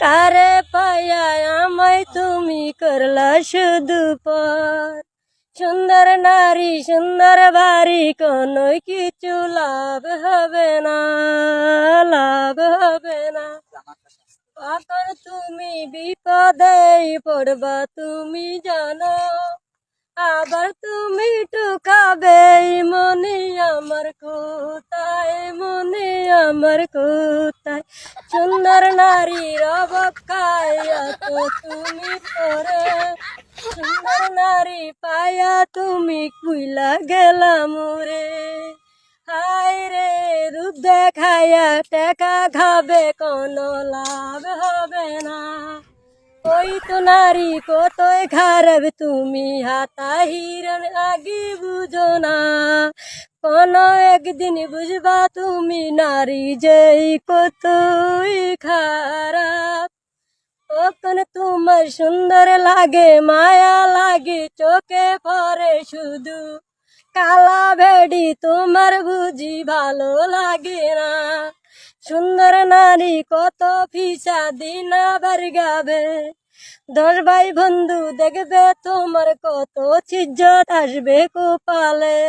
কারে পাইয়া আমায় তুমি করলা শুধু পর। সুন্দর নারী সুন্দর বাড়ি কোনো কিছু লাভ হবে না, লাভ হবে না। কখন তুমি বিপদে পড়বা তুমি জানো, আবার তুমি টুকাবে মনে আমার কোথায়, মনে আমার কোথায়। সুন্দর নারীর অবকায় তো তুমি পরে, সুন্দর নারী পায়া তুমি কুইলা গেলা মুরে। হায় রে রূপ দেখাইয়া টাকা খাবে কোনো লাভ হবে না। ওই তো নারী কতই খারাপ তুমি হাতা হিরণ আগে বুঝো না। কোনো একদিন বুঝবা তুমি নারী যেই কতই খারাপ। তখন তোমার সুন্দর লাগে মায়া লাগে চোখে পড়ে শুধু কালা ভেড়ি, তোমার বুঝি ভালো লাগে না। সুন্দর নারী কত ফিসা দিন আবার গাবে, 10 ভাই বন্ধু দেখবে তোমার কত ইজ্জত আসবে কপালে।